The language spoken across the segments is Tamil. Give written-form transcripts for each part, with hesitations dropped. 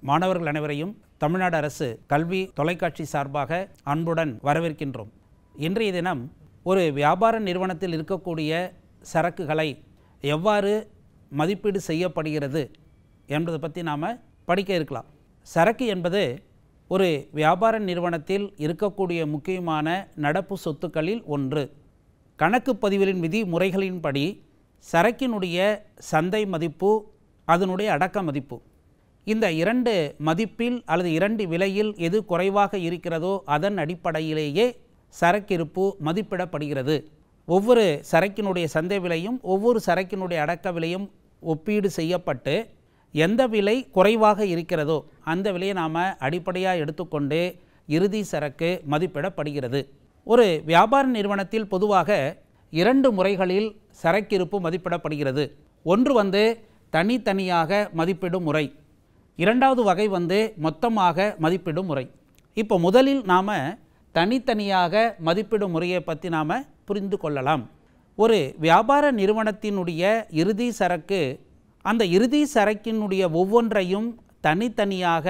மாணவர்கள் அனைவரையும் தமிழ்நாடு அரசு கல்வி தொலைக்காட்சி சார்பாக அன்புடன் வரவேற்கின்றோம். இன்றைய தினம் ஒரு வியாபார நிறுவனத்தில் இருக்கக்கூடிய சரக்குகளை எவ்வாறு மதிப்பீடு செய்யப்படுகிறது என்பதை பற்றி நாம் படிக்க இருக்கலாம். சரக்கு என்பது ஒரு வியாபார நிறுவனத்தில் இருக்கக்கூடிய முக்கியமான நடப்பு சொத்துக்களில் ஒன்று. கணக்கு பதிவுகளின் விதிமுறைகளின்படி சரக்கினுடைய சந்தை மதிப்பு, அதனுடைய அடக்க மதிப்பு, இந்த இரண்டு மதிப்பில் அல்லது இரண்டு விலையில் எது குறைவாக இருக்கிறதோ அதன் அடிப்படையிலேயே சரக்கிருப்பு மதிப்பிடப்படுகிறது. ஒவ்வொரு சரக்கினுடைய சந்தை விலையும் ஒவ்வொரு சரக்கினுடைய அடக்க விலையும் ஒப்பீடு செய்யப்பட்டு எந்த விலை குறைவாக இருக்கிறதோ அந்த விலையை நாம் அடிப்படையாக எடுத்துக்கொண்டு இறுதி சரக்கு மதிப்பிடப்படுகிறது. ஒரு வியாபார நிறுவனத்தில் பொதுவாக இரண்டு முறைகளில் சரக்கிருப்பு மதிப்பிடப்படுகிறது. ஒன்று தனித்தனியாக மதிப்பிடும் முறை, இரண்டாவது வகை மொத்தமாக மதிப்பிடும் முறை. இப்போ முதலில் நாம் தனித்தனியாக மதிப்பிடும் முறையை பற்றி நாம் புரிந்து கொள்ளலாம். ஒரு வியாபார நிறுவனத்தினுடைய இறுதி சரக்கு, அந்த இறுதி சரக்கினுடைய ஒவ்வொன்றையும் தனித்தனியாக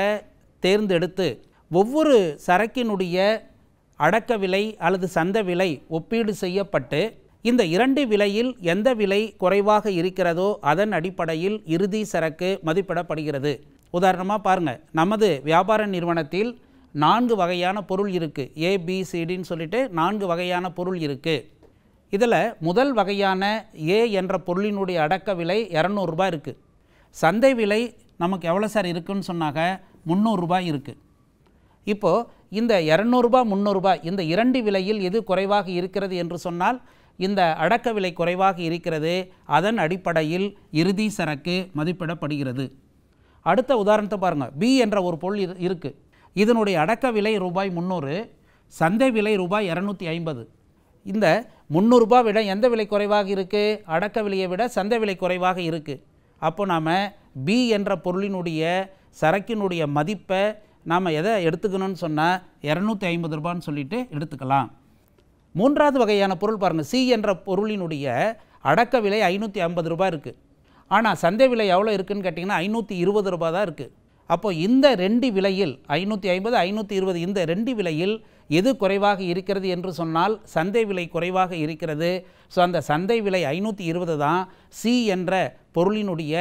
தேர்ந்தெடுத்து ஒவ்வொரு சரக்கினுடைய அடக்க விலை அல்லது சந்தை விலை ஒப்பீடு செய்யப்பட்டு இந்த இரண்டு விலையில் எந்த விலை குறைவாக இருக்கிறதோ அதன் அடிப்படையில் இறுதி சரக்கு மதிப்பிடப்படுகிறது. உதாரணமாக பாருங்கள், நமது வியாபார நிறுவனத்தில் 4 வகையான பொருள் இருக்குது. ABCDன்னு சொல்லிட்டு 4 வகையான பொருள் இருக்குது. இதில் முதல் வகையான A என்ற பொருளினுடைய அடக்க விலை 200 ரூபாய் இருக்குது. சந்தை விலை நமக்கு எவ்வளோ சார் இருக்குதுன்னு சொன்னாங்க, 300 ரூபாய் இருக்குது. இப்போது இந்த 200 ரூபாய் 300 ரூபாய் இந்த இரண்டு விலையில் எது குறைவாக இருக்கிறது என்று சொன்னால் இந்த அடக்க விலை குறைவாக இருக்கிறது, அதன் அடிப்படையில் இறுதி சரக்கு மதிப்பிடப்படுகிறது. அடுத்த உதாரணத்தை பாருங்கள். B என்ற ஒரு பொருள் இருக்குது. இதனுடைய அடக்க விலை ரூபாய் 300, சந்தை விலை ரூபாய் 250. இந்த 300 ரூபாய் விட எந்த விலை குறைவாக இருக்குது? அடக்க விலையை விட சந்தை விலை குறைவாக இருக்குது. அப்போ நாம் B என்ற பொருளினுடைய சரக்கினுடைய மதிப்பை நாம் எதை எடுத்துக்கணும்னு சொன்னால் 250 ரூபான்னு சொல்லிட்டு எடுத்துக்கலாம். மூன்றாவது வகையான பொருள் பாருங்கள். C என்ற பொருளினுடைய அடக்க விலை 550 ரூபாய் இருக்குது. ஆனால் சந்தை விலை எவ்வளோ இருக்குதுன்னு கேட்டிங்கன்னா 520 ரூபாய் தான் இருக்குது. அப்போது இந்த ரெண்டு விலையில் 550 520 இந்த ரெண்டு விலையில் எது குறைவாக இருக்கிறது என்று சொன்னால் சந்தை விலை குறைவாக இருக்கிறது. ஸோ அந்த சந்தை விலை 520 தான் C என்ற பொருளினுடைய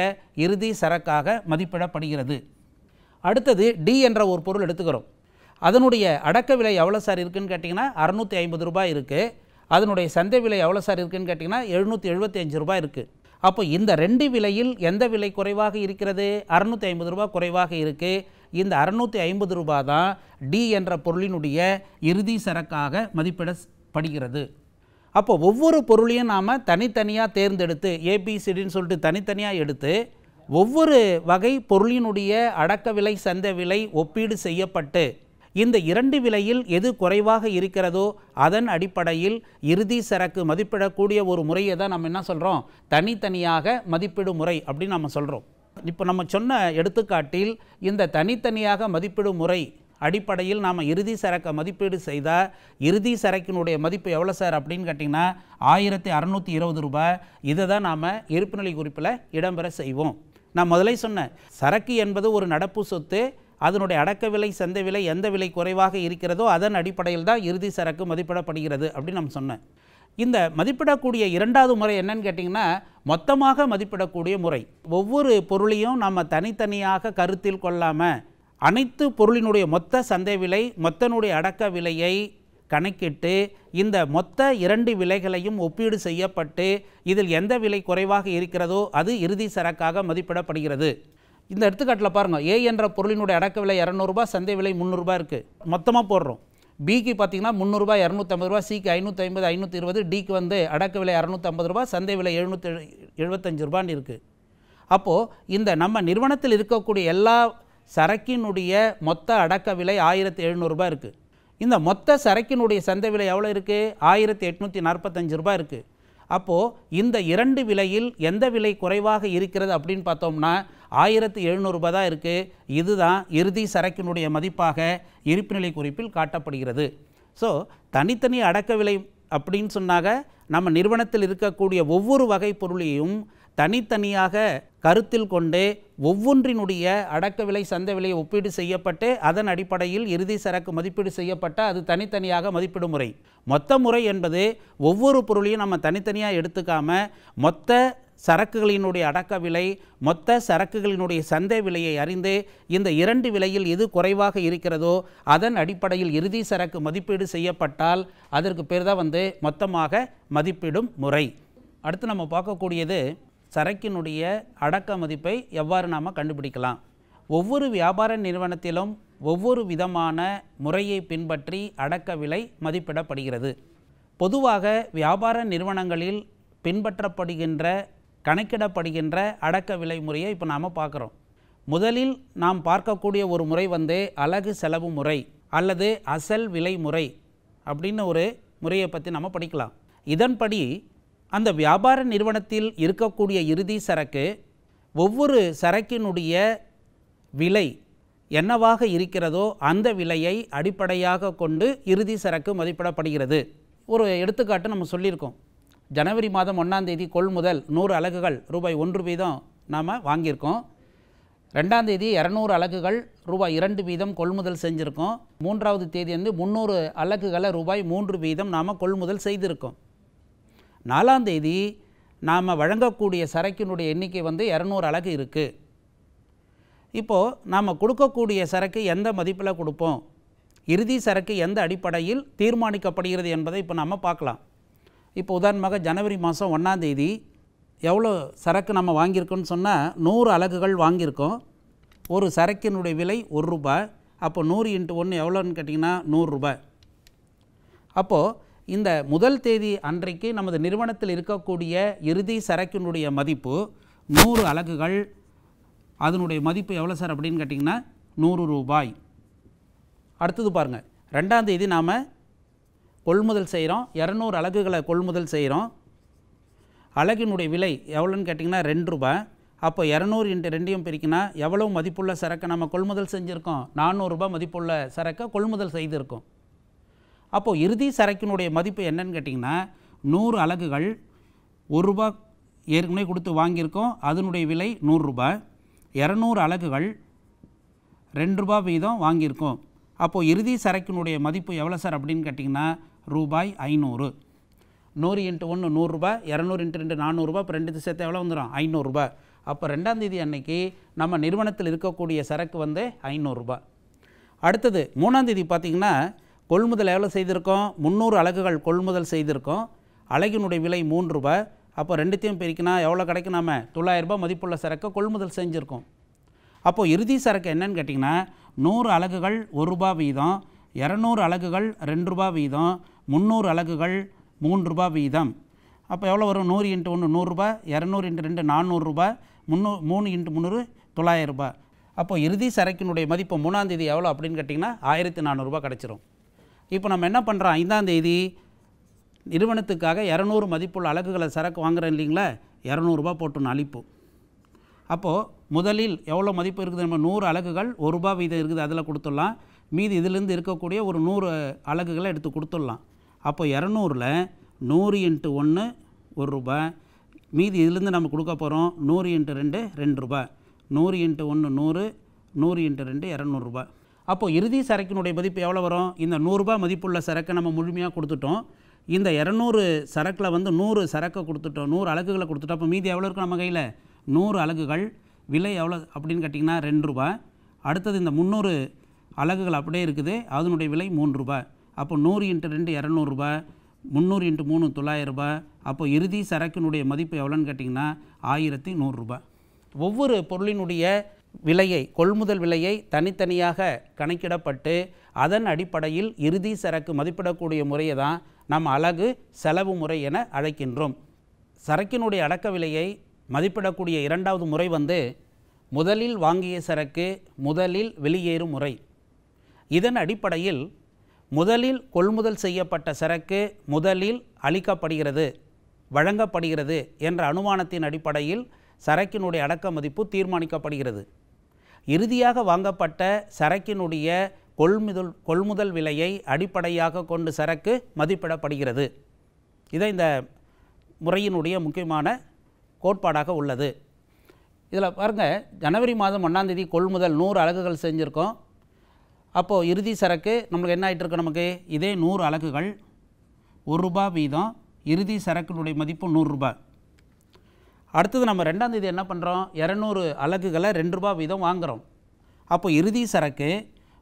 இறுதி சரக்காக மதிப்பிடப்படுகிறது. அடுத்தது D என்ற ஒரு பொருள் எடுத்துக்கிறோம். அதனுடைய அடக்க விலை எவ்வளோ சார் இருக்குதுன்னு கேட்டிங்கன்னா 650 ரூபாய் இருக்குது. அதனுடைய சந்தை விலை எவ்வளோ சார் இருக்குதுன்னு கேட்டிங்கன்னா 775 ரூபாய் இருக்குது. அப்போ இந்த ரெண்டு விலையில் எந்த விலை குறைவாக இருக்கிறது? 650 ரூபாய் குறைவாக இருக்குது. இந்த 650 ரூபாய் தான் D என்ற பொருளினுடைய இறுதி சரக்காக மதிப்பிடப்படுகிறது. அப்போ ஒவ்வொரு பொருளையும் நாம் தனித்தனியாக தேர்ந்தெடுத்து ABCDன்னு சொல்லிட்டு தனித்தனியாக எடுத்து ஒவ்வொரு வகை பொருளினுடைய அடக்க விலை சந்தை விலை ஒப்பீடு செய்யப்பட்டு இந்த இரண்டு விலையில் எது குறைவாக இருக்கிறதோ அதன் அடிப்படையில் இறுதி சரக்கு மதிப்பிடக்கூடிய ஒரு முறையை தான் நம்ம என்ன சொல்கிறோம்? தனித்தனியாக மதிப்பிடும் முறை அப்படின்னு நம்ம சொல்கிறோம். இப்போ நம்ம சொன்ன எடுத்துக்காட்டில் இந்த தனித்தனியாக மதிப்பிடும் முறை அடிப்படையில் நாம் இறுதி சரக்கை மதிப்பீடு செய்தால் இறுதி சரக்கினுடைய மதிப்பு எவ்வளோ சார் அப்படின்னு கேட்டிங்கன்னா 1620 ரூபாய். இதை தான் நாம் இருப்புநிலை குறிப்பில் இடம்பெற செய்வோம். நான் முதலே சொன்னேன், சரக்கு என்பது ஒரு நடப்பு சொத்து. அதனுடைய அடக்க விலை சந்தை விலை எந்த விலை குறைவாக இருக்கிறதோ அதன் அடிப்படையில் தான் இறுதி சரக்கு மதிப்பிடப்படுகிறது அப்படின்னு நம்ம சொன்னேன். இந்த மதிப்பிடக்கூடிய இரண்டாவது முறை என்னன்னு கேட்டிங்கன்னா மொத்தமாக மதிப்பிடக்கூடிய முறை. ஒவ்வொரு பொருளையும் நம்ம தனித்தனியாக கருத்தில் கொள்ளாமல் அனைத்து பொருளினுடைய மொத்த சந்தை விலை மொத்தனுடைய அடக்க விலையை கணக்கிட்டு இந்த மொத்த இரண்டு விலைகளையும் ஒப்பீடு செய்யப்பட்டு இதில் எந்த விலை குறைவாக இருக்கிறதோ அது இறுதி சரக்காக மதிப்பிடப்படுகிறது. இந்த எடுத்துக்காட்டில் பாருங்கள், A என்ற பொருளினுடைய அடக்க விலை 200 ரூபாய், சந்தை விலை 300 ரூபாய் இருக்குது. மொத்தமாக போடுறோம். Bக்கு பார்த்தீங்கன்னா 300 ரூபாய் 250 ரூபாய், Cக்கு 550 520, Dக்கு அடக்க விலை 650 ரூபாய், சந்தை விலை 775 ரூபான்னு இருக்குது. அப்போது இந்த நம்ம நிறுவனத்தில் இருக்கக்கூடிய எல்லா சரக்கினுடைய மொத்த அடக்க விலை 1700 ரூபாய் இருக்குது. இந்த மொத்த சரக்கினுடைய சந்தை விலை எவ்வளோ இருக்குது? 1845 ரூபாய் இருக்குது. அப்போது இந்த இரண்டு விலையில் எந்த விலை குறைவாக இருக்கிறது அப்படின்னு பார்த்தோம்னா 1700 ரூபாய் தான் இருக்குது. இதுதான் இறுதி சரக்கினுடைய மதிப்பாக இருப்புநிலை குறிப்பில் காட்டப்படுகிறது. ஸோ தனித்தனி அடக்க விலை அப்படின்னு சொன்னாங்க நம்ம நிறுவனத்தில் இருக்கக்கூடிய ஒவ்வொரு வகை பொருளையும் தனித்தனியாக கருத்தில் கொண்டு ஒவ்வொன்றினுடைய அடக்க விலை சந்தை விலையை ஒப்பீடு செய்யப்பட்டு அதன் அடிப்படையில் இறுதி சரக்கு மதிப்பீடு செய்யப்பட்ட அது தனித்தனியாக மதிப்பீடு முறை. மொத்த முறை என்பது ஒவ்வொரு பொருளையும் நம்ம தனித்தனியாக எடுத்துக்காம மொத்த சரக்குகளினுடைய அடக்க விலை, மொத்த சரக்குகளினுடைய சந்தை விலையை அறிந்து இந்த இரண்டு விலையில் எது குறைவாக இருக்கிறதோ அதன் அடிப்படையில் இறுதி சரக்கு மதிப்பீடு செய்யப்பட்டால் அதற்கு பேர் தான் மொத்தமாக மதிப்பிடும் முறை. அடுத்து நம்ம பார்க்கக்கூடியது சரக்கினுடைய அடக்க மதிப்பை எவ்வாறு நாம் கண்டுபிடிக்கலாம். ஒவ்வொரு வியாபார நிறுவனத்திலும் ஒவ்வொரு விதமான முறையை பின்பற்றி அடக்க விலை மதிப்பிடப்படுகிறது. பொதுவாக வியாபார நிறுவனங்களில் பின்பற்றப்படுகின்ற கணக்கிடப்படுகின்ற அடக்க விலை முறையை இப்போ நாம் பார்க்குறோம். முதலில் நாம் பார்க்கக்கூடிய ஒரு முறை அலகு செலவு முறை அல்லது அசல் விலை முறை அப்படின்னு ஒரு முறையை பற்றி நம்ம படிக்கலாம். இதன்படி அந்த வியாபார நிறுவனத்தில் இருக்கக்கூடிய இறுதி சரக்கு ஒவ்வொரு சரக்கினுடைய விலை என்னவாக இருக்கிறதோ அந்த விலையை அடிப்படையாக கொண்டு இறுதி சரக்கு மதிப்பிடப்படுகிறது. ஒரு எடுத்துக்காட்டு நம்ம சொல்லியிருக்கோம். ஜனவரி மாதம் 1ஆம் தேதி கொள்முதல் 100 அலகுகள் ரூபாய் 1 வீதம் நாம் வாங்கியிருக்கோம். 2ஆம் தேதி 200 அலகுகள் ரூபாய் 2 வீதம் கொள்முதல் செஞ்சுருக்கோம். 3ஆவது தேதி 300 அலகுகளை ரூபாய் 3 வீதம் நாம் கொள்முதல் செய்திருக்கோம். 4ஆம் தேதி நாம் வழங்கக்கூடிய சரக்கினுடைய எண்ணிக்கை 200 அலகு இருக்குது. இப்போது நாம் கொடுக்கக்கூடிய சரக்கு எந்த மதிப்பில் கொடுப்போம், இறுதி சரக்கு எந்த அடிப்படையில் தீர்மானிக்கப்படுகிறது என்பதை இப்போ நம்ம பார்க்கலாம். இப்போ உதாரணமாக ஜனவரி மாதம் 1ஆம் தேதி எவ்வளோ சரக்கு நம்ம வாங்கியிருக்கோன்னு சொன்னால் 100 அலகுகள் வாங்கியிருக்கோம். ஒரு சரக்கினுடைய விலை 1 ரூபாய். அப்போ 100 × 1 எவ்வளோன்னு கேட்டிங்கன்னா 100 ரூபாய். அப்போது இந்த முதல் தேதி அன்றைக்கு நமது நிறுவனத்தில் இருக்கக்கூடிய இறுதி சரக்கினுடைய மதிப்பு 100 அலகுகள். அதனுடைய மதிப்பு எவ்வளோ சார் அப்படின்னு கேட்டிங்கன்னா 100 ரூபாய். அடுத்தது பாருங்கள், 2ஆம் தேதி நாம் கொள்முதல் செய்கிறோம். 200 அலகுகளை கொள்முதல் செய்கிறோம். அலகினுடைய விலை எவ்வளோன்னு கேட்டிங்கன்னா 2 ரூபாய். அப்போ 200 × 2 பிரிக்கினா எவ்வளோ மதிப்புள்ள சரக்கை நம்ம கொள்முதல் செஞ்சுருக்கோம்? 400 ரூபாய் மதிப்புள்ள சரக்கை கொள்முதல் செய்திருக்கோம். அப்போது இறுதி சரக்கினுடைய மதிப்பு என்னன்னு கேட்டிங்கன்னா 100 அலகுகள் 1 ரூபாய் ஏற்கனவே கொடுத்து வாங்கியிருக்கோம். அதனுடைய விலை 100 ரூபாய். 200 அலகுகள் 2 ரூபாய் வீதம் வாங்கியிருக்கோம். அப்போது இறுதி சரக்கினுடைய மதிப்பு எவ்வளோ சார் அப்படின்னு கேட்டிங்கன்னா ரூபாய் 500. 100 × 1 100 ரூபாய், 200 × 2 400 ரூபாய். இப்போ 2 சேர்த்து எவ்வளோ வந்துடும்? 500 ரூபாய். அப்போ 2ஆம் தேதி அன்னைக்கு நம்ம நிறுவனத்தில் இருக்கக்கூடிய சரக்கு 500 ரூபாய். அடுத்தது 3ஆம் தேதி பார்த்திங்கன்னா கொள்முதல் எவ்வளோ செய்திருக்கோம்? 300 அலகுகள் கொள்முதல் செய்திருக்கோம். அலகினுடைய விலை 3 ரூபாய். அப்போ ரெண்டுத்தையும் பிரிக்கினா எவ்வளோ கிடைக்கும்? நம்ம 900 ரூபாய் மதிப்புள்ள சரக்கை கொள்முதல் செஞ்சுருக்கோம். அப்போது இறுதி சரக்கு என்னன்னு கேட்டிங்கன்னா 100 அலகுகள் 1 ரூபாய் வீதம், 200 அலகுகள் 2 ரூபாய் வீதம், 300 அலகுகள் 3 ரூபாய் வீதம். அப்போ எவ்வளோ வரும்? 100 × 1 100 ரூபாய், 200 × 2 400 ரூபாய், 3 × 300 900 ரூபாய். அப்போ இறுதி சரக்கினுடைய மதிப்பு 3ஆம் தேதி எவ்வளோ அப்படின்னு கேட்டிங்கன்னா 1400 ரூபாய் கிடச்சிரும். இப்போ நம்ம என்ன பண்ணுறோம்? 5ஆம் தேதி நிறுவனத்துக்காக 200 மதிப்புள்ள அலகுகளை சரக்கு வாங்குறோம் இல்லைங்களா? 200 ரூபாய் போட்டணும் அளிப்பு. அப்போது முதலில் எவ்வளோ மதிப்பு இருக்குது? நம்ம 100 அலகுகள் 1 ரூபாய் வீதம் இருக்குது, அதில் கொடுத்துடலாம். மீதி இதிலேருந்து இருக்கக்கூடிய ஒரு 100 அலகுகளை எடுத்து கொடுத்துடலாம். அப்போ 200ல் 100 × 1 1 ரூபாய். மீதி இதிலேருந்து நம்ம கொடுக்க போகிறோம் 100 × 2 2 ரூபாய். 100 × 1 100, 100 × 2 200 ரூபாய். அப்போது இறுதி சரக்கினுடைய மதிப்பு எவ்வளோ வரும்? இந்த 100 ரூபாய் மதிப்புள்ள சரக்கை நம்ம முழுமையாக கொடுத்துட்டோம். இந்த 200 சரக்கில் 100 சரக்கை கொடுத்துட்டோம், 100 அலகுகளை கொடுத்துட்டோம். அப்போ மீதி எவ்வளோ இருக்குது நம்ம கையில்? 100 அலகுகள். விலை எவ்வளோ அப்படின்னு கேட்டிங்கன்னா 2 ரூபாய். அடுத்தது இந்த 300 அலகுகள் அப்படியே இருக்குது, அதனுடைய விலை 3 ரூபாய். அப்போ 100 × 2 200 ரூபாய், 300 × 3 900 ரூபாய். அப்போ இறுதி சரக்கினுடைய மதிப்பு எவ்வளோன்னு கேட்டிங்கன்னா 1100 ரூபாய். ஒவ்வொரு பொருளினுடைய விலையை, கொள்முதல் விலையை தனித்தனியாக கணக்கிடப்பட்டு அதன் அடிப்படையில் இறுதி சரக்கு மதிப்பிடக்கூடிய முறையை தான் நம்ம அலகு செலவு முறை என அழைக்கின்றோம். சரக்கினுடைய அடக்க விலையை மதிப்பிடக்கூடிய இரண்டாவது முறை முதலில் வாங்கிய சரக்கு முதலில் வெளியேறும் முறை. இதன் அடிப்படையில் முதலில் கொள்முதல் செய்யப்பட்ட சரக்கு முதலில் அளிக்கப்படுகிறது, வழங்கப்படுகிறது என்ற அனுமானத்தின் அடிப்படையில் சரக்கினுடைய அடக்க மதிப்பு தீர்மானிக்கப்படுகிறது. இறுதியாக வாங்கப்பட்ட சரக்கினுடைய கொள்முதல் விலையை அடிப்படையாக கொண்டு சரக்கு மதிப்பிடப்படுகிறது. இதை இந்த முறையினுடைய முக்கியமான கோட்பாடாக உள்ளது. இதில் பாருங்கள், ஜனவரி மாதம் 1ஆம் தேதி கொள்முதல் 100 அலகுகள் செஞ்சுருக்கோம். அப்போது இறுதி சரக்கு நம்மளுக்கு என்ன ஆகிட்டு இருக்கு, நமக்கு இதே 100 அலகுகள் ₹1 வீதம், இறுதி சரக்கினுடைய மதிப்பு ₹100. அடுத்தது நம்ம 2ஆம் தேதி என்ன பண்ணுறோம், 200 அலகுகளை ₹2 வீதம் வாங்குகிறோம். அப்போ இறுதி சரக்கு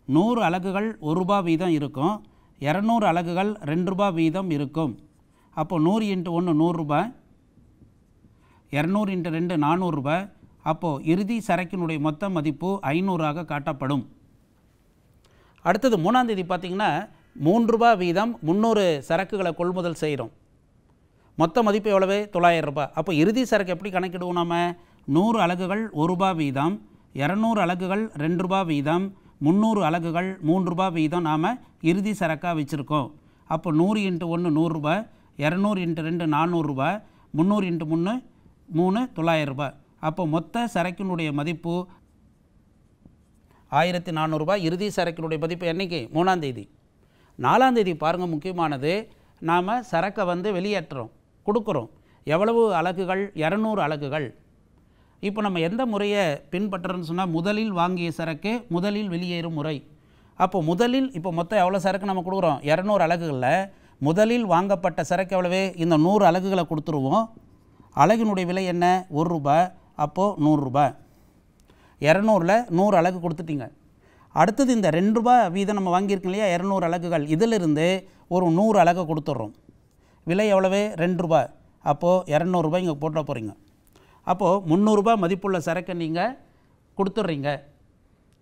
100 அலகுகள் ₹1 வீதம் இருக்கும், 200 அலகுகள் ₹2 வீதம் இருக்கும். அப்போ 100 × 1 100 200 × 2 400. அப்போது இறுதி சரக்கினுடைய மொத்த மதிப்பு 500ஆக காட்டப்படும். அடுத்தது 3ஆம் தேதி பார்த்திங்கன்னா ₹3 வீதம் 300 சரக்குகளை கொள்முதல் செய்கிறோம். மொத்த மதிப்பு எவ்வளவு, ₹900. அப்போ இறுதி சரக்கு எப்படி கணக்கிடுவோம், நம்ம 100 அலகுகள் ₹1 வீதம், 200 அலகுகள் ₹2 வீதம், 300 அலகுகள் ₹3 வீதம் நாம் இறுதி சரக்காக வச்சுருக்கோம். அப்போ 100 × 1 100, 200 × 2 400, 300 × 3 3 900. அப்போ மொத்த சரக்கினுடைய மதிப்பு 1400. இறுதி சரக்கினுடைய மதிப்பு என்றைக்கு, 3ஆம் தேதி. 4ஆம் தேதி பாருங்கள், முக்கியமானது, நாம் சரக்கை வெளியேற்றுறோம், கொடுக்குறோம். எவ்வளவு அலகுகள், 200 அலகுகள். இப்போ நம்ம எந்த முறையை பின்பற்றுறோன்னு சொன்னால், முதலில் வாங்கிய சரக்கு முதலில் வெளியேறும் முறை. அப்போ முதலில் இப்போ மொத்தம் எவ்வளோ சரக்கு நம்ம கொடுக்குறோம், 200 அலகுகளில் முதலில் வாங்கப்பட்ட சரக்கு எவ்வளவு, இந்த 100 அலகுகளை கொடுத்துருவோம். அலகினுடைய விலை என்ன, ₹1. அப்போது ₹100. 200ல் 100 அலகு கொடுத்துட்டிங்க. அடுத்தது இந்த ₹2 வீதம் நம்ம வாங்கியிருக்கோம் இல்லையா, 200 அலகுகள், இதிலிருந்து ஒரு 100 அலகை கொடுத்துட்றோம். விலை எவ்வளவு, ₹2. அப்போது ₹200 இங்கே போட்ட போகிறீங்க. அப்போது ₹300 மதிப்புள்ள சரக்கை நீங்கள் கொடுத்துட்றீங்க,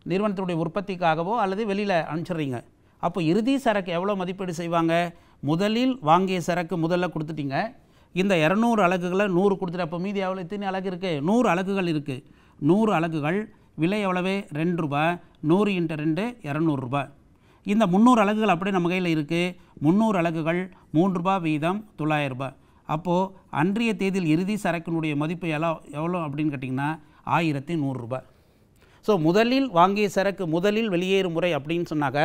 நிறுவனத்தினுடைய உற்பத்திக்காகவோ அல்லது வெளியில் அனுப்பிச்சிட்றீங்க. அப்போ இறுதி சரக்கு எவ்வளோ மதிப்பீடு செய்வாங்க, முதலில் வாங்கிய சரக்கு முதல்ல கொடுத்துட்டீங்க, இந்த 200 அலகுகளை 100 கொடுத்துட்டு, அப்போ மீதி எவ்வளோ, எத்தனை அலகு இருக்குது, 100 அலகுகள் இருக்குது. 100 அலகுகள், விலை எவ்வளவு, ₹2. 100 × 2 200. இந்த 300 அலகுகள் அப்படியே நம்ம கையில் இருக்குது. 300 அலகுகள் ₹3 வீதம், ₹900. அப்போது அன்றைய தேதியில் இறுதி சரக்கினுடைய மதிப்பு எவ்வளோ அப்படின்னு கேட்டிங்கன்னா ₹1100. ஸோ முதலில் வாங்கிய சரக்கு முதலில் வெளியேறும் முறை அப்படின்னு சொன்னாக்க,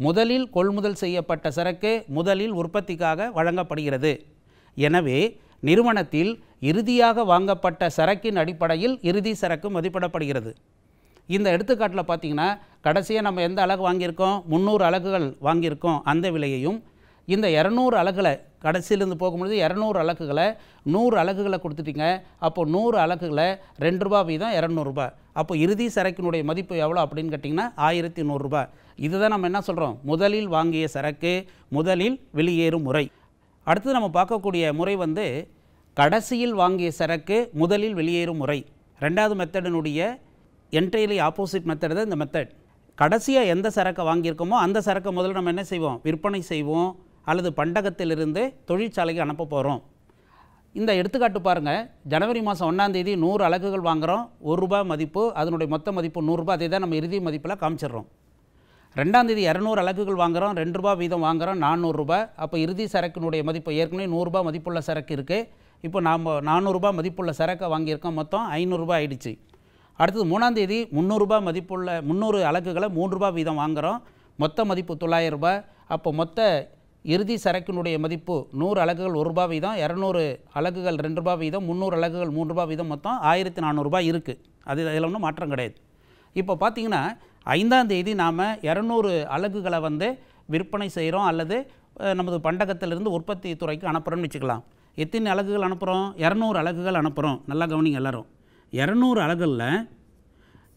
முதலில் கொள்முதல் செய்யப்பட்ட சரக்கு முதலில் உற்பத்திக்காக வழங்கப்படுகிறது. எனவே நிறுவனத்தில் இறுதியாக வாங்கப்பட்ட சரக்கின் அடிப்படையில் இறுதி சரக்கு மதிப்பிடப்படுகிறது. இந்த எடுத்துக்காட்டில் பார்த்திங்கன்னா, கடைசியாக நம்ம எந்த அலகு வாங்கியிருக்கோம், 300 அலகுகள் வாங்கியிருக்கோம், அந்த விலையையும் இந்த 200 அலகுகளை கடைசியிலேருந்து போகும்பொழுது 200 அலகுகளை 100 அலகுகளை கொடுத்துட்டிங்க. அப்போது 100 அலகுகளை ₹2 வீதம், ₹200. அப்போ இறுதி சரக்கினுடைய மதிப்பு எவ்வளோ அப்படின்னு கேட்டிங்கன்னா ₹1100. இதுதான் நம்ம என்ன சொல்கிறோம், முதலில் வாங்கிய சரக்கு முதலில் வெளியேறும் முறை. அடுத்தது நம்ம பார்க்கக்கூடிய முறை கடைசியில் வாங்கிய சரக்கு முதலில் வெளியேறும் முறை. ரெண்டாவது மெத்தடினுடைய என்டையர்லி ஆப்போசிட் மெத்தட் தான் இந்த மெத்தட். கடைசியாக எந்த சரக்கை வாங்கியிருக்கோமோ அந்த சரக்கை முதல்ல நம்ம என்ன செய்வோம், விற்பனை செய்வோம் அல்லது பண்டகத்திலிருந்து தொழிற்சாலைக்கு அனுப்ப போகிறோம். இந்த எடுத்துக்காட்டு பாருங்கள், ஜனவரி மாதம் 1ஆம் தேதி 100 அலகுகள் வாங்குகிறோம், ₹1 மதிப்பு, அதனுடைய மொத்த மதிப்பு ₹100. அதை தான் நம்ம இறுதி மதிப்பில் காமிச்சிடுறோம். 2ஆம் தேதி 200 அலகுகள் வாங்குகிறோம், ₹2 வீதம் வாங்குகிறோம், ₹400. அப்போ இறுதி சரக்கினுடைய மதிப்பு ஏற்கனவே ₹100 மதிப்புள்ள சரக்கு இருக்குது. இப்போ நாம் ₹400 மதிப்புள்ள சரக்கை வாங்கியிருக்கோம், மொத்தம் ₹500 ஆகிடுச்சு. அடுத்தது 3ஆம் தேதி 300 மதிப்புள்ள 300 அலகுகளை ₹3 வீதம் வாங்குகிறோம், மொத்த மதிப்பு ₹900. அப்போ மொத்த இறுதி சரக்கினுடைய மதிப்பு 100 அலகுகள் ₹1 வீதம், 200 அலகுகள் ₹2 வீதம், 300 அலகுகள் ₹3 வீதம், மொத்தம் ₹1400 இருக்குது. அதில் ஒன்றும் மாற்றம் கிடையாது. இப்போ பார்த்திங்கன்னா 5ஆம் தேதி நாம் 200 அலகுகளை விற்பனை செய்கிறோம் அல்லது நமது பண்டகத்திலிருந்து உற்பத்தி துறைக்கு அனுப்புகிறோம்னு வச்சுக்கலாம். எத்தனை அலகுகள் அனுப்புகிறோம், 200 அலகுகள் அனுப்புகிறோம். நல்லா கவனிங்க எல்லோரும். 200 அலகுகளில்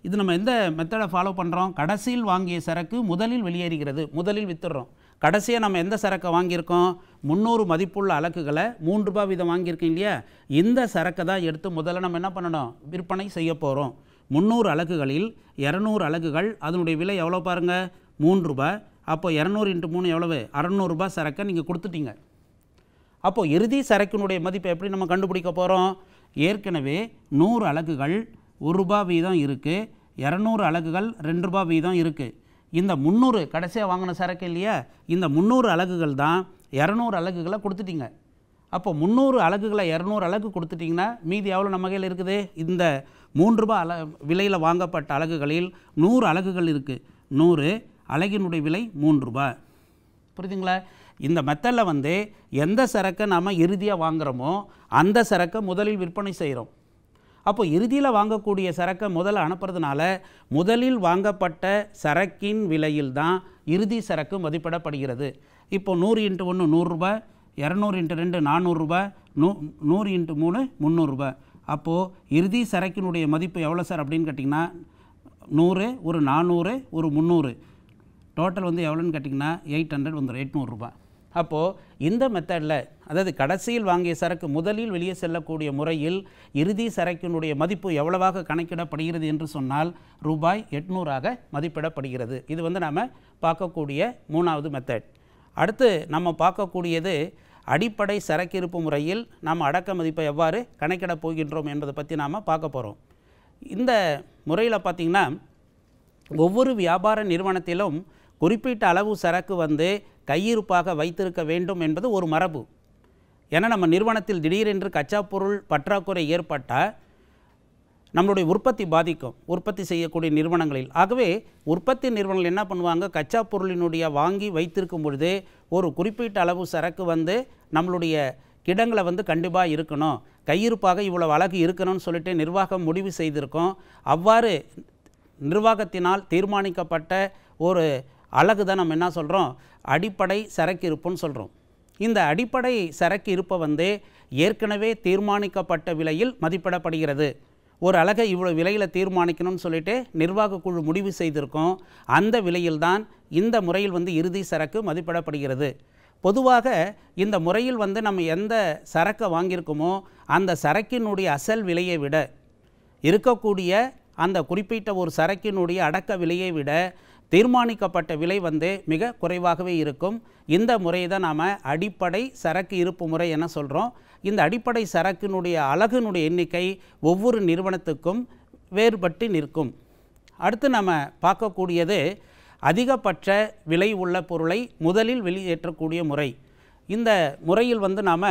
இது நம்ம எந்த மெத்தடை ஃபாலோ பண்ணுறோம், கடைசியில் வாங்கிய சரக்கு முதலில் வெளியேறுகிறது, முதலில் வித்துடுறோம். கடைசியாக நம்ம எந்த சரக்கை வாங்கியிருக்கோம், 300 மதிப்புள்ள அலகுகளை ₹3 வீதம் வாங்கியிருக்கோம் இல்லையா, இந்த சரக்கை தான் எடுத்து முதல்ல நம்ம என்ன பண்ணணும், விற்பனை செய்ய போகிறோம். 300 அலகுகளில் 200 அலகுகள், அதனுடைய விலை எவ்வளோ பாருங்கள், ₹3. அப்போ 200 × 3 எவ்வளவு, ₹600 சரக்கை நீங்கள் கொடுத்துட்டீங்க. அப்போது இறுதி சரக்கினுடைய மதிப்பை எப்படி நம்ம கண்டுபிடிக்க போகிறோம், ஏற்கனவே 100 அலகுகள் ₹1 வீதம் இருக்குது, 200 அலகுகள் ₹2 வீதம் இருக்குது. இந்த 300 கடைசியாக வாங்கின சரக்கு இல்லையா, இந்த 300 அலகுகள் தான் 200 அலகுகளை கொடுத்துட்டீங்க. அப்போ 300 அலகுகளை 200 அலகு கொடுத்துட்டிங்கன்னா மீதி எவ்வளோ நம்ம கையில் இருக்குது, இந்த ₹3 விலையில் வாங்கப்பட்ட அலகுகளில் 100 அலகுகள் இருக்குது. 100 அலகினுடைய விலை ₹3. புரியுதுங்களா? இந்த மெத்தடில் எந்த சரக்கை நாம் இறுதியாக வாங்குகிறோமோ அந்த சரக்கை முதலில் விற்பனை செய்கிறோம். அப்போ இறுதியில் வாங்கக்கூடிய சரக்கை முதல்ல அனுப்புறதுனால முதலில் வாங்கப்பட்ட சரக்கின் விலையில் தான் இறுதி சரக்கு மதிப்பிடப்படுகிறது. இப்போ 100 × 1 100 ரூபாய், 200 × 2 400 ரூபாய், 100 × 3 300 ரூபாய். அப்போது இறுதி சரக்கினுடைய மதிப்பு எவ்வளோ சார் அப்படின்னு கேட்டிங்கன்னா 100 ஒரு 400 ஒரு 300 டோட்டல் வந்து எவ்வளோன்னு கேட்டிங்கன்னா 800 வந்துடும், 800 ரூபாய். அப்போது இந்த மெத்தடில் அதாவது கடைசியில் வாங்கிய சரக்கு முதலில் வெளியே செல்லக்கூடிய முறையில் இறுதி சரக்கினுடைய மதிப்பு எவ்வளவாக கணக்கிடப்படுகிறது என்று சொன்னால் ரூபாய் 800ஆக மதிப்பிடப்படுகிறது. இது வந்து நாம் பார்க்கக்கூடிய 3வது மெத்தட். அடுத்து நம்ம பார்க்கக்கூடியது அடிப்படை சரக்கிருப்பு முறையில் நாம் அடக்க மதிப்பை எவ்வாறு கணக்கிடப் போகின்றோம் என்பதை பற்றி நாம் பார்க்க போகிறோம். இந்த முறையில் பார்த்திங்கன்னா ஒவ்வொரு வியாபார நிறுவனத்திலும் குறிப்பிட்ட அளவு சரக்கு வந்து கையிருப்பாக வைத்திருக்க வேண்டும் என்பது ஒரு மரபு. ஏன்னா நம்ம நிறுவனத்தில் திடீரென்று கச்சா பொருள் பற்றாக்குறை ஏற்பட்டால் நம்மளுடைய உற்பத்தி பாதிக்கும், உற்பத்தி செய்யக்கூடிய நிறுவனங்களில். ஆகவே உற்பத்தி நிறுவனங்கள் என்ன பண்ணுவாங்க, கச்சா பொருளினுடைய வாங்கி வைத்திருக்கும் பொழுது ஒரு குறிப்பிட்ட அளவு சரக்கு வந்து நம்மளுடைய கிடங்களை வந்து கண்டிப்பாக இருக்கணும், கையிருப்பாக இவ்வளவு அழகு இருக்கணும்னு சொல்லிட்டு நிர்வாகம் முடிவு செய்திருக்கோம். அவ்வாறு நிர்வாகத்தினால் தீர்மானிக்கப்பட்ட ஒரு அழகு தான் நம்ம என்ன சொல்கிறோம், அடிப்படை சரக்கு இருப்புன்னு சொல்கிறோம். இந்த அடிப்படை சரக்கு இருப்பை வந்து ஏற்கனவே தீர்மானிக்கப்பட்ட விலையில் மதிப்பிடப்படுகிறது. ஒரு அழகை இவ்வளோ விலையில் தீர்மானிக்கணும்னு சொல்லிட்டு நிர்வாக குழு முடிவு செய்திருக்கோம். அந்த விலையில்தான் இந்த முறையில் வந்து இறுதி சரக்கு மதிப்பிடப்படுகிறது. பொதுவாக இந்த முறையில் வந்து நம்ம எந்த சரக்கை வாங்கியிருக்கோமோ அந்த சரக்கினுடைய அசல் விலையை விட இருக்கக்கூடிய அந்த குறிப்பிட்ட ஒரு சரக்கினுடைய அடக்க விலையை விட தீர்மானிக்கப்பட்ட விலை வந்து மிக குறைவாகவே இருக்கும். இந்த முறையை தான் நாம் அடிப்படை சரக்கு இருப்பு முறை என சொல்கிறோம். இந்த அடிப்படை சரக்கினுடைய அலகினுடைய எண்ணிக்கை ஒவ்வொரு நிறுவனத்துக்கும் வேறுபட்டு நிற்கும். அடுத்து நம்ம பார்க்கக்கூடியது அதிகபட்ச விலை உள்ள பொருளை முதலில் வெளியேற்றக்கூடிய முறை. இந்த முறையில் வந்து நாம்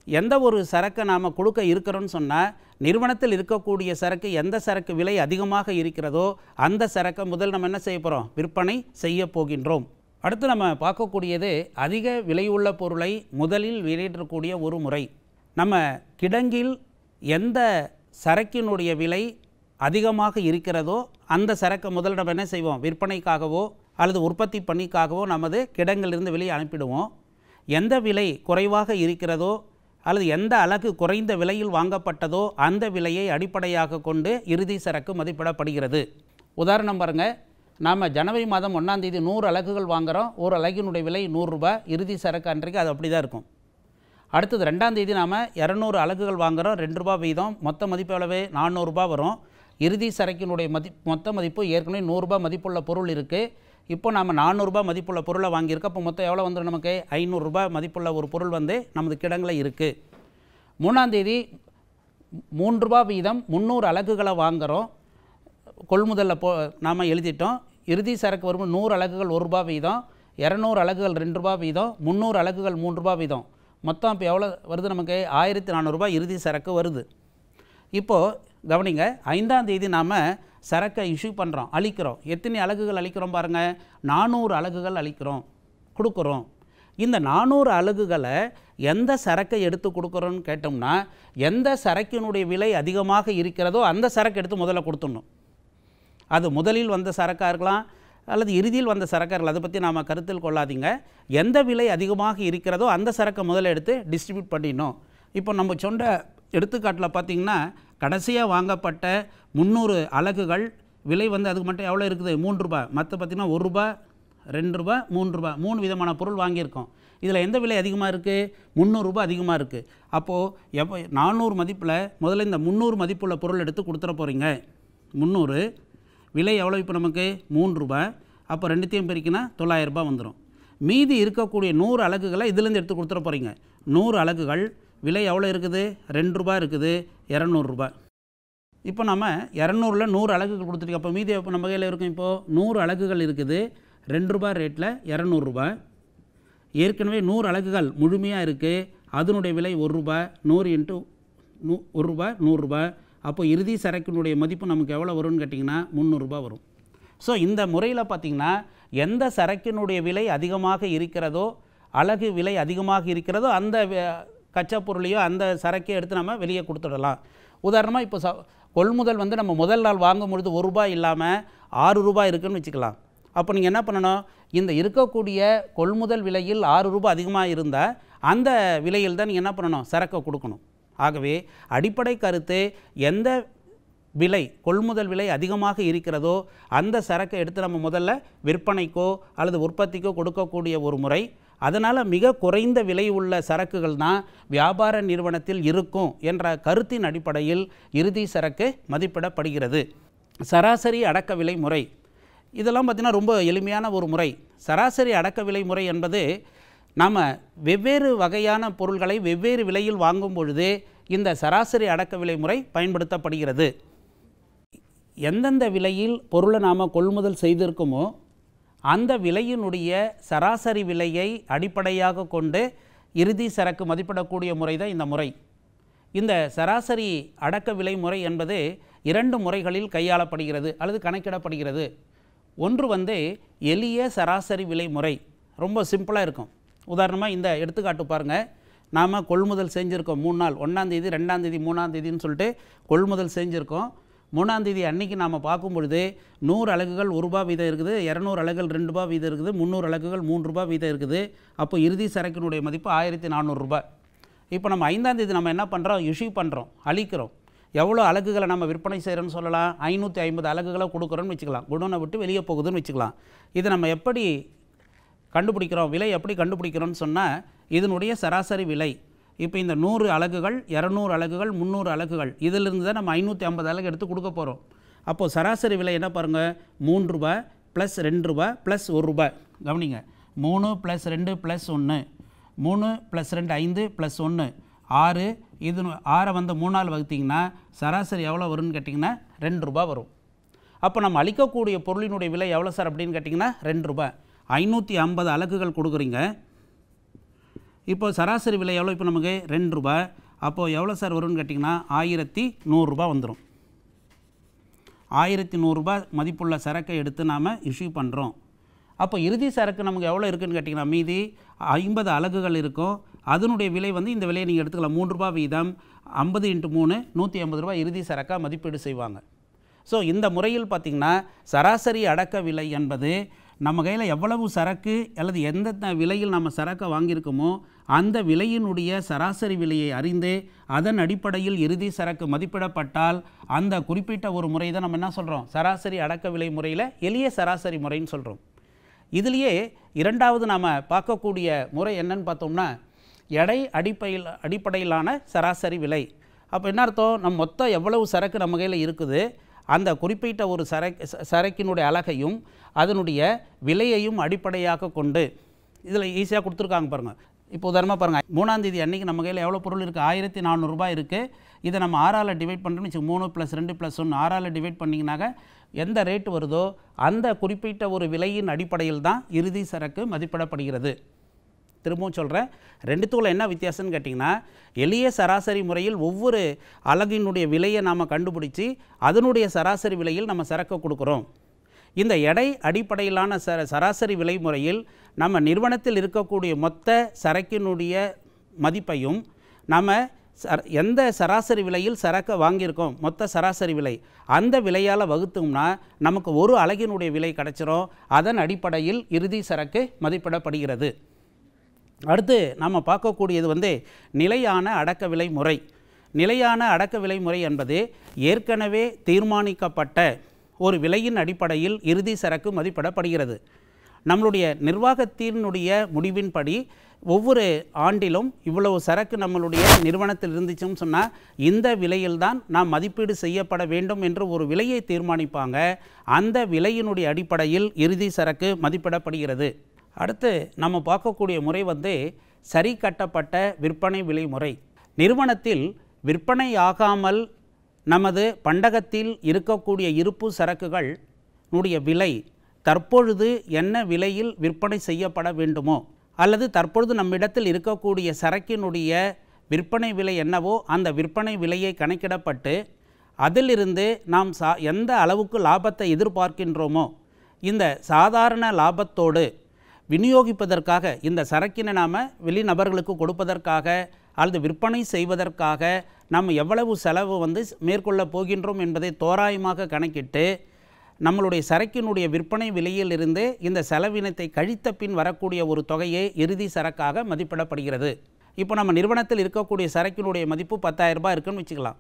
எந்த ஒரு சரக்கை நாம் கொடுக்க இருக்கிறோன்னு சொன்னால் நிறுவனத்தில் இருக்கக்கூடிய சரக்கு எந்த சரக்கு விலை அதிகமாக இருக்கிறதோ அந்த சரக்கை முதல் நம்ம என்ன செய்ய போகிறோம், விற்பனை செய்ய போகின்றோம். அடுத்து நம்ம பார்க்கக்கூடியது அதிக விலையுள்ள பொருளை முதலில் வெளியேற்றக்கூடிய ஒரு முறை. நம்ம கிடங்கில் எந்த சரக்கினுடைய விலை அதிகமாக இருக்கிறதோ அந்த சரக்கை முதல் நம்ம என்ன செய்வோம், விற்பனைக்காகவோ அல்லது உற்பத்தி பணிக்காகவோ நமது கிடங்கிலிருந்து வெளியே அனுப்பிடுவோம். எந்த விலை குறைவாக இருக்கிறதோ அல்லது எந்த அலகு குறைந்த விலையில் வாங்கப்பட்டதோ அந்த விலையை அடிப்படையாக கொண்டு இறுதி சரக்கு மதிப்பிடப்படுகிறது. உதாரணம் பாருங்கள், நாம் ஜனவரி மாதம் 1ஆம் தேதி 100 அலகுகள் வாங்குகிறோம். ஒரு அலகினுடைய விலை 100 ரூபாய். இறுதி சரக்கு அன்றைக்கு அது அப்படி தான் இருக்கும். அடுத்தது 2ஆம் தேதி நாம் 200 அலகுகள் வாங்குகிறோம், 2 ரூபாய் வீதம். மொத்த மதிப்பு எவ்வளவு, 400 ரூபாய் வரும். இறுதி சரக்கினுடைய மொத்த மதிப்பு ஏற்கனவே 100 ரூபாய் மதிப்புள்ள பொருள் இருக்குது. இப்போ நாம் 400 ரூபாய் மதிப்புள்ள பொருளை வாங்கியிருக்கோம். அப்போ மொத்தம் எவ்வளோ வந்துடும், நமக்கு 500 ரூபாய் மதிப்புள்ள ஒரு பொருள் வந்து நமது கிடங்கில் இருக்குது. 3ஆம் தேதி 3 ரூபாய் வீதம் 300 அலகுகளை வாங்குகிறோம். கொள்முதலில் நாம் எழுதிட்டோம். இறுதி சரக்கு வரும் 100 அலகுகள் 1 ரூபாய் வீதம், 200 அலகுகள் 2 ரூபாய் வீதம், 300 அலகுகள் 3 ரூபாய் வீதம். மொத்தம் இப்போ எவ்வளோ வருது, நமக்கு 1400 ரூபாய் இறுதி சரக்கு வருது. இப்போது கவனிங்க, 5ஆம் தேதி நாம் சரக்கை இஷ்யூ பண்ணுறோம், அளிக்கிறோம். எத்தனை அலகுகள் அளிக்கிறோம் பாருங்கள், 400 அலகுகள் அளிக்கிறோம், கொடுக்குறோம். இந்த 400 அலகுகளை எந்த சரக்கை எடுத்து கொடுக்குறோன்னு கேட்டோம்னா எந்த சரக்கினுடைய விலை அதிகமாக இருக்கிறதோ அந்த சரக்கு எடுத்து முதல்ல கொடுத்துடணும். அது முதலில் வந்த சரக்காக இருக்கலாம் அல்லது இறுதியில் வந்த சரக்காக இருக்கலாம், அதை பற்றி நாம் கருத்தில் கொள்ளாதீங்க. எந்த விலை அதிகமாக இருக்கிறதோ அந்த சரக்கை முதல்ல எடுத்து டிஸ்ட்ரிபியூட் பண்ணிடணும். இப்போ நம்ம சொன்ன எடுத்துக்காட்டில் பார்த்திங்கன்னா கடைசியாக வாங்கப்பட்ட 300 அலகுகள் விலை வந்து அதுக்கு மட்டும் எவ்வளோ இருக்குது, 3 ரூபாய். மற்ற பார்த்திங்கன்னா 1 ரூபாய், 2 ரூபாய், 3 ரூபாய், 3 விதமான பொருள் வாங்கியிருக்கோம். இதில் எந்த விலை அதிகமாக இருக்குது, 300 ரூபாய் அதிகமாக இருக்குது. அப்போது 400 மதிப்பில் முதல்ல இந்த 300 மதிப்புள்ள பொருள் எடுத்து கொடுத்துட போகிறீங்க. 300 விலை எவ்வளோ, இப்போ நமக்கு 3 ரூபாய். அப்போ ரெண்டுத்தையும் பிரிக்கினா 900 ரூபாய் வந்துடும். மீதி இருக்கக்கூடிய 100 அலகுகளை இதுலேருந்து எடுத்து கொடுத்துட போகிறீங்க. 100 அலகுகள் விலை எவ்வளோ இருக்குது, 2 ரூபாய் இருக்குது, 200 ரூபாய். இப்போ நம்ம 200ல் 100 அலகுகள் கொடுத்துருக்கோம். அப்போ மீதி இப்போ நம்ம கையில் இருக்கும், இப்போது 100 அலகுகள் இருக்குது, 2 ரூபாய் ரேட்டில் 200 ரூபாய். ஏற்கனவே 100 அலகுகள் முழுமையாக இருக்குது, அதனுடைய விலை 1 ரூபாய். 100 × 1 ரூபாய் 100 ரூபாய். அப்போ இறுதி சரக்கினுடைய மதிப்பு நமக்கு எவ்வளோ வரும்னு கேட்டிங்கன்னா 300 ரூபாய் வரும். ஸோ இந்த முறையில் பார்த்திங்கன்னா எந்த சரக்கினுடைய விலை அதிகமாக இருக்கிறதோ, அலகு விலை அதிகமாக இருக்கிறதோ அந்த கச்சா பொருளையோ அந்த சரக்கையோ எடுத்து நம்ம வெளியே கொடுத்துடலாம். உதாரணமாக இப்போ கொள்முதல் வந்து நம்ம முதல் நாள் வாங்கும் பொழுது ₹1 இல்லாமல் ₹6 இருக்குதுன்னு வச்சுக்கலாம். அப்போ நீங்கள் என்ன பண்ணணும், இந்த இருக்கக்கூடிய கொள்முதல் விலையில் ₹6 அதிகமாக இருந்தால் அந்த விலையில் தான் நீங்கள் என்ன பண்ணணும், சரக்கை கொடுக்கணும். ஆகவே அடிப்படை கருத்து, எந்த விலை கொள்முதல் விலை அதிகமாக இருக்கிறதோ அந்த சரக்கை எடுத்து நம்ம முதல்ல விற்பனைக்கோ அல்லது உற்பத்திக்கோ கொடுக்கக்கூடிய ஒரு முறை. அதனால் மிக குறைந்த விலை உள்ள சரக்குகள் தான் வியாபார நிறுவனத்தில் இருக்கும் என்ற கருத்தின் அடிப்படையில் இறுதி சரக்கு மதிப்பிடப்படுகிறது. சராசரி அடக்க விலை முறை, இதெல்லாம் பார்த்திங்கன்னா ரொம்ப எளிமையான ஒரு முறை. சராசரி அடக்க விலை முறை என்பது நாம் வெவ்வேறு வகையான பொருள்களை வெவ்வேறு விலையில் வாங்கும் பொழுது இந்த சராசரி அடக்க விலை முறை பயன்படுத்தப்படுகிறது. எந்தெந்த விலையில் பொருளை நாம் கொள்முதல் செய்திருக்கோமோ அந்த விலையினுடைய சராசரி விலையை அடிப்படையாக கொண்டு இறுதி சரக்கு மதிப்பிடக்கூடிய முறை தான் இந்த முறை. இந்த சராசரி அடக்க விலை முறை என்பது 2 முறைகளில் கையாளப்படுகிறது அல்லது கணக்கிடப்படுகிறது. ஒன்று வந்து எளிய சராசரி விலை முறை, ரொம்ப சிம்பிளாக இருக்கும். உதாரணமாக இந்த எடுத்துக்காட்டு பாருங்கள். நாம் கொள்முதல் செஞ்சுருக்கோம் 3 நாள், 1ஆம் தேதி 2ஆம் தேதி 3ஆம் தேதின்னு சொல்லிட்டு கொள்முதல் செஞ்சுருக்கோம். 3ஆம் தேதி அன்றைக்கி நாம் பார்க்கும் பொழுது 100 அலகுகள் ₹1 வீதம் இருக்குது, 200 அலகுகள் ₹2 வீதம் இருக்குது, 300 அலகுகள் ₹3 வீதம் இருக்குது. அப்போ இறுதி சரக்கினுடைய மதிப்பு ₹1400. இப்போ நம்ம 5ஆம் தேதி நம்ம என்ன பண்ணுறோம், இஷ்யூ பண்ணுறோம், அளிக்கிறோம். எவ்வளோ அலகுகளை நம்ம விற்பனை செய்கிறோன்னு சொல்லலாம், 550 அலகுகளை கொடுக்குறோன்னு வச்சுக்கலாம். குடோனை விட்டு வெளியே போகுதுன்னு வச்சுக்கலாம். இதை நம்ம எப்படி கண்டுபிடிக்கிறோம், விலை எப்படி கண்டுபிடிக்கிறோன்னு சொன்னால் இதனுடைய சராசரி விலை. இப்போ இந்த 100 அலகுகள், 200 அலகுகள், 300 அலகுகள், இதிலிருந்து தான் நம்ம 550 அலகு எடுத்து கொடுக்க போகிறோம். அப்போது சராசரி விலை என்ன பாருங்கள், ₹3 + ₹2 + ₹1. கவனிங்க, 3 + 2 + 1, 3 + 2 5 + 1 6. இது 6 வந்து 3ஆல் வகுத்திங்கன்னா சராசரி எவ்வளோ வரும்னு கேட்டிங்கன்னா ₹2 வரும். அப்போ நம்ம அளிக்கக்கூடிய பொருளினுடைய விலை எவ்வளோ சார் அப்படின்னு கேட்டிங்கன்னா ₹2. 550 அலகுகள் கொடுக்குறீங்க. இப்போ சராசரி விலை எவ்வளோ, இப்போ நமக்கு ₹2. அப்போது எவ்வளோ சார் வரும்னு கேட்டிங்கன்னா ₹1100 வந்துடும். ₹1100 மதிப்புள்ள சரக்கை எடுத்து நாம் இஷ்யூ பண்ணுறோம். அப்போ இறுதி சரக்கு நமக்கு எவ்வளோ இருக்குதுன்னு கேட்டிங்கன்னா மீதி 50 அலகுகள் இருக்கும். அதனுடைய விலை வந்து இந்த விலையை நீங்கள் எடுத்துக்கலாம், ₹3 வீதம். 50 × 3 ₹150 இறுதி சரக்காக மதிப்பீடு செய்வாங்க. ஸோ இந்த முறையில் பார்த்திங்கன்னா சராசரி அடக்க விலை என்பது நம்ம கையில் எவ்வளவு சரக்கு அல்லது எந்த விலையில் நம்ம சரக்கை வாங்கியிருக்கோமோ அந்த விலையினுடைய சராசரி விலையை அறிந்து அதன் அடிப்படையில் இறுதி சரக்கு மதிப்பிடப்பட்டால் அந்த குறிப்பிட்ட ஒரு முறை தான் நம்ம என்ன சொல்கிறோம், சராசரி அடக்க விலை முறையில் எளிய சராசரி முறைன்னு சொல்கிறோம். இதுலேயே 2வது நாம் பார்க்கக்கூடிய முறை என்னன்னு பார்த்தோம்னா எடை அடிப்படையிலான சராசரி விலை. அப்போ என்ன அர்த்தம், நம்ம மொத்தம் எவ்வளவு சரக்கு நம்ம கையில் இருக்குது அந்த குறிப்பிட்ட ஒரு சரக்கினுடைய அலகையும் அதனுடைய விலையையும் அடிப்படையாக கொண்டு இதில் ஈஸியாக கொடுத்துருக்காங்க பாருங்கள். இப்போ உதாரணமாக பாருங்கள், 3ஆம் தேதி அன்றைக்கி நம்ம கையில் எவ்வளோ பொருள் இருக்குது, ₹1400 இருக்குது. இதை நம்ம 6ஆல் டிவைட் பண்ணுறோன்னு வச்சு 3 + 2 + 1 6ஆல் டிவைட் பண்ணிங்கனாக்க எந்த ரேட்டு வருதோ அந்த குறிப்பிட்ட ஒரு விலையின் அடிப்படையில் தான் இறுதி சரக்கு மதிப்பிடப்படுகிறது. திரும்பவும் சொல்கிறேன், ரெண்டுத்துக்குள்ள என்ன வித்தியாசம்னு கேட்டிங்கன்னா எளிய சராசரி முறையில் ஒவ்வொரு அலகினுடைய விலையை நாம் கண்டுபிடிச்சி அதனுடைய சராசரி விலையில் நம்ம சரக்கு கொடுக்குறோம். இந்த எடை அடிப்படையிலான சராசரி விலை முறையில் நம்ம நிறுவனத்தில் இருக்கக்கூடிய மொத்த சரக்கினுடைய மதிப்பையும் நம்ம எந்த சராசரி விலையில் சரக்கை வாங்கியிருக்கோம் மொத்த சராசரி விலை அந்த விலையால் வகுத்தோம்னா நமக்கு ஒரு அலகினுடைய விலை கிடச்சிரும். அதன் அடிப்படையில் இறுதி சரக்கு மதிப்பிடப்படுகிறது. அடுத்து நம்ம பார்க்கக்கூடியது வந்து நிலையான அடக்க விலை முறை. நிலையான அடக்க விலை முறை என்பது ஏற்கனவே தீர்மானிக்கப்பட்ட ஒரு விலையின் அடிப்படையில் இறுதி சரக்கு மதிப்பிடப்படுகிறது. நம்மளுடைய நிர்வாகத்தினுடைய முடிவின்படி ஒவ்வொரு ஆண்டிலும் இவ்வளவு சரக்கு நம்மளுடைய நிறுவனத்தில் இருந்துச்சுன்னு சொன்னால் இந்த விலையில்தான் நாம் மதிப்பீடு செய்யப்பட வேண்டும் என்று ஒரு விலையை தீர்மானிப்பாங்க. அந்த விலையினுடைய அடிப்படையில் இறுதி சரக்கு மதிப்பிடப்படுகிறது. அடுத்து நம்ம பார்க்கக்கூடிய முறை வந்து சரி கட்டப்பட்ட விற்பனை விலை முறை. நிறுவனத்தில் விற்பனை ஆகாமல் நமது பண்டகத்தில் இருக்கக்கூடிய இருப்பு சரக்குகள் விலை தற்பொழுது என்ன விலையில் விற்பனை செய்யப்பட வேண்டுமோ அல்லது தற்பொழுது நம்மிடத்தில் இருக்கக்கூடிய சரக்கினுடைய விற்பனை விலை என்னவோ அந்த விற்பனை விலையை கணக்கிடப்பட்டு அதிலிருந்து நாம் எந்த அளவுக்கு லாபத்தை எதிர்பார்க்கின்றோமோ இந்த சாதாரண லாபத்தோடு விநியோகிப்பதற்காக இந்த சரக்கினை நாம் வெளிநபர்களுக்கு கொடுப்பதற்காக அல்லது விற்பனை செய்வதற்காக நாம் எவ்வளவு செலவு வந்து மேற்கொள்ள போகின்றோம் என்பதை தோராயமாக கணக்கிட்டு நம்மளுடைய சரக்கினுடைய விற்பனை விலையிலிருந்து இந்த செலவினத்தை கழித்த பின் வரக்கூடிய ஒரு தொகையே இறுதி சரக்காக மதிப்பிடப்படுகிறது. இப்போ நம்ம நிறுவனத்தில் இருக்கக்கூடிய சரக்கினுடைய மதிப்பு 10,000 ரூபாய் இருக்குன்னு வச்சுக்கலாம்.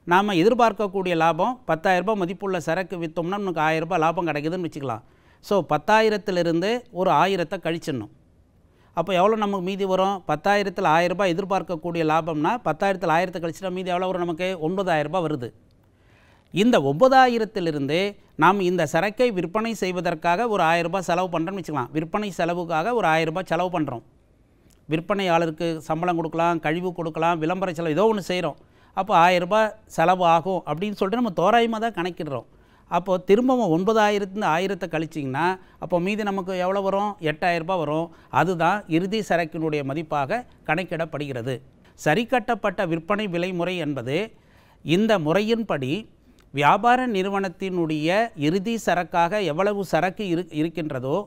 நாம் எதிர்பார்க்கக்கூடிய லாபம் 10,000 ரூபாய் மதிப்புள்ள சரக்கு விற்றோம்னா நமக்கு 1000 ரூபாய் லாபம் கிடைக்குதுன்னு வச்சுக்கலாம். ஸோ 10,000லிருந்து ஒரு 1000 கழிச்சிடணும். அப்போ எவ்வளோ நமக்கு மீதி வரும்? 10,000ல் 1000 ரூபாய் எதிர்பார்க்கக்கூடிய லாபம்னா 10,000ல் 1000 கழிச்சிட்டா மீதி எவ்வளோ வரும்? நமக்கு 9,000 ரூபாய் வருது. இந்த 9,000லிருந்து நாம் இந்த சரக்கை விற்பனை செய்வதற்காக ஒரு 1000 ரூபாய் செலவு பண்ணுறோன்னு வச்சுக்கலாம். விற்பனை செலவுக்காக ஒரு 1000 ரூபாய் செலவு பண்ணுறோம். விற்பனையாளருக்கு சம்பளம் கொடுக்கலாம், கழிவு கொடுக்கலாம், விளம்பர செலவு ஏதோ ஒன்று செய்கிறோம். அப்போ 1000 ரூபாய் செலவு ஆகும் அப்படின்னு சொல்லிட்டு நம்ம தோராயமாக தான் கணக்கிடுறோம். அப்போது திரும்பவும் 9,000லேருந்து 1000 கழிச்சிங்கன்னா அப்போ மீதி நமக்கு எவ்வளோ வரும்? 8,000 ரூபாய் வரும். அதுதான் இறுதி சரக்கினுடைய மதிப்பாக கணக்கிடப்படுகிறது. சரி கட்டப்பட்ட விற்பனை விலை முறை என்பது இந்த முறையின்படி வியாபார நிறுவனத்தினுடைய இறுதி சரக்காக எவ்வளவு சரக்கு இருக்கின்றதோ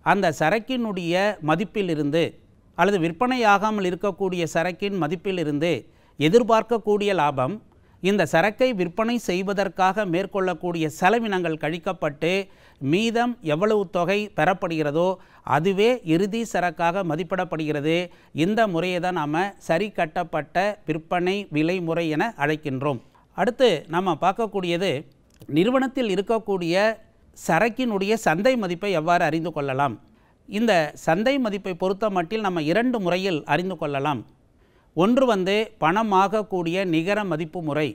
அந்த சரக்கினுடைய மதிப்பிலிருந்து அல்லது விற்பனையாகாமல் இருக்கக்கூடிய சரக்கின் மதிப்பிலிருந்து எதிர்பார்க்கக்கூடிய லாபம் இந்த சரக்கை விற்பனை செய்வதற்காக மேற்கொள்ளக்கூடிய செலவினங்கள் கழிக்கப்பட்டு மீதம் எவ்வளவு தொகை பெறப்படுகிறதோ அதுவே இறுதி சரக்காக மதிப்பிடப்படுகிறது. இந்த முறையை தான் நாம் சரி கட்டப்பட்ட விற்பனை விலை முறை என அழைக்கின்றோம். அடுத்து நம்ம பார்க்கக்கூடியது நிறுவனத்தில் இருக்கக்கூடிய சரக்கினுடைய சந்தை மதிப்பை எவ்வாறு அறிந்து கொள்ளலாம். இந்த சந்தை மதிப்பை பொறுத்த மட்டில் நம்ம 2 முறையில் அறிந்து கொள்ளலாம். ஒன்று பணமாகக்கூடிய நிகர மதிப்பு முறை.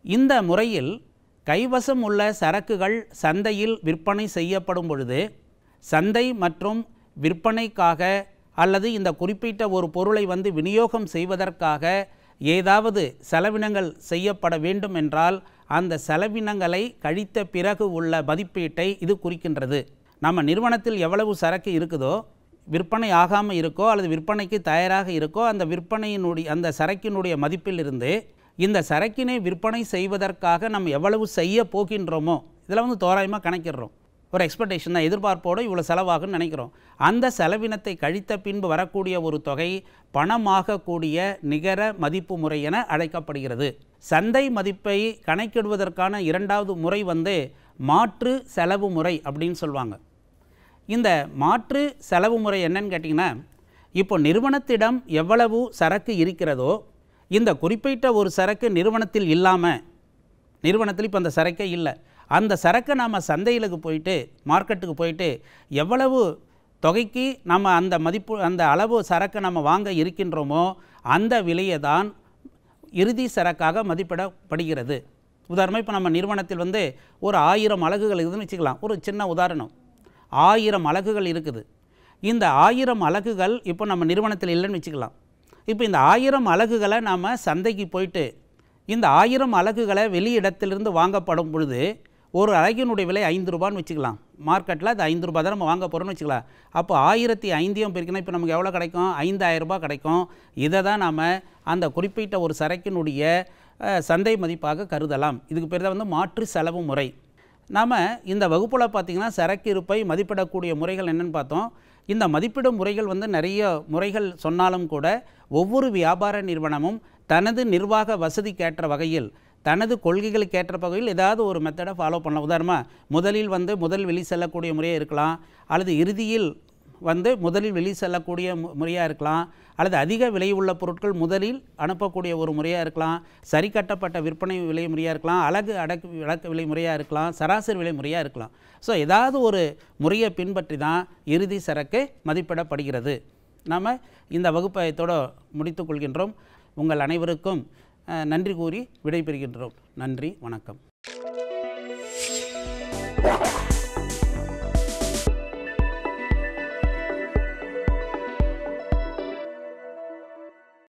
இந்த முறையில் கைவசம் உள்ள சரக்குகள் சந்தையில் விற்பனை செய்யப்படும் பொழுது சந்தை மற்றும் விற்பனைக்காக அல்லது இந்த குறிப்பிட்ட ஒரு பொருளை விநியோகம் செய்வதற்காக ஏதாவது செலவினங்கள் செய்யப்பட வேண்டும் என்றால் அந்த செலவினங்களை கழித்த பிறகு உள்ள மதிப்பீட்டை இது குறிக்கின்றது. நம்ம நிறுவனத்தில் எவ்வளவு சரக்கு இருக்குதோ, விற்பனை ஆகாமல் இருக்கோ அல்லது விற்பனைக்கு தயாராக இருக்கோ அந்த சரக்கினுடைய மதிப்பிலிருந்து இந்த சரக்கினை விற்பனை செய்வதற்காக நம்ம எவ்வளவு செய்ய போகின்றோமோ இதில் தோராயமாக கணக்கிடுறோம். ஒரு எக்ஸ்பெக்டேஷன் தான், எதிர்பார்ப்போடு இவ்வளோ செலவாகுன்னு நினைக்கிறோம். அந்த செலவினத்தை கழித்த பின்பு வரக்கூடிய ஒரு தொகை பணமாகக்கூடிய நிகர மதிப்பு முறை என அழைக்கப்படுகிறது. சந்தை மதிப்பை கணக்கிடுவதற்கான இரண்டாவது முறை மாற்று செலவு முறை அப்படின்னு சொல்லுவாங்க. இந்த மாற்று செலவு முறை என்னன்னு கேட்டிங்கன்னா, இப்போ நிறுவனத்திடம் எவ்வளவு சரக்கு இருக்கிறதோ இந்த குறிப்பிட்ட ஒரு சரக்கு நிறுவனத்தில் இல்லாமல், நிறுவனத்தில் இப்போ அந்த சரக்கே இல்லை, அந்த சரக்கை நாம் சந்தையிலுக்கு போயிட்டு மார்க்கெட்டுக்கு போயிட்டு எவ்வளவு தொகைக்கு நம்ம அந்த அளவு சரக்கை நம்ம வாங்க இருக்கின்றோமோ அந்த விலையை தான் இறுதி சரக்காக மதிப்பிடப்படுகிறது. உதாரணமாக இப்போ நம்ம நிறுவனத்தில் ஒரு 1000 அலகுகள் இருக்குதுன்னு வச்சுக்கலாம். ஒரு சின்ன உதாரணம், 1000 அலகுகள் இருக்குது. இந்த 1000 அலகுகள் இப்போ நம்ம நிறுவனத்தில் இல்லைன்னு வச்சுக்கலாம். இப்போ இந்த 1000 அலகுகளை நாம் சந்தைக்கு போயிட்டு இந்த 1000 அலகுகளை வெளியிடத்திலிருந்து வாங்கப்படும் பொழுது ஒரு அலகினுடைய விலை 5 ரூபான்னு வச்சுக்கலாம். மார்க்கெட்டில் அது 5 ரூபா தான் நம்ம வாங்க போகிறோம்னு வச்சுக்கலாம். அப்போ 1005 பிரிக்கணும், இப்போ நமக்கு எவ்வளோ கிடைக்கும்? 5000 ரூபாய் கிடைக்கும். இதை தான் நாம் அந்த குறிப்பிட்ட ஒரு சரக்கினுடைய சந்தை மதிப்பாக கருதலாம். இதுக்கு பேர் தான் மாற்று செலவு முறை. நாம் இந்த வகுப்பில் பார்த்திங்கன்னா சரக்கு இருப்பை மதிப்பிடக்கூடிய முறைகள் என்னென்னு பார்த்தோம். இந்த மதிப்பிடும் முறைகள் நிறைய முறைகள் சொன்னாலும் கூட ஒவ்வொரு வியாபார நிறுவனமும் தனது நிர்வாக வசதிக்கேற்ற வகையில் தனது கொள்கைகளுக்கு ஏற்ற வகையில் ஏதாவது ஒரு மெத்தடை ஃபாலோ பண்ணலாம். உதாரணமாக முதலில் முதல் வெளி செல்லக்கூடிய முறையாக இருக்கலாம், அல்லது இறுதியில் முதலில் வெளி செல்லக்கூடிய முறையாக இருக்கலாம், அல்லது அதிக விலை உள்ள பொருட்கள் முதலில் அனுப்பக்கூடிய ஒரு முறையாக இருக்கலாம், சரி கட்டப்பட்ட விற்பனை விலை முறையாக இருக்கலாம், அடக்க விலை முறையாக இருக்கலாம், சராசரி விலை முறையாக இருக்கலாம். ஸோ ஏதாவது ஒரு முறையை பின்பற்றி தான் இறுதி சரக்கு மதிப்பிடப்படுகிறது. நாம் இந்த வகுப்பையத்தோடு முடித்துக்கொள்கின்றோம். உங்கள் அனைவருக்கும் நன்றி கூறி விடைபெறுகின்றோம். நன்றி, வணக்கம்.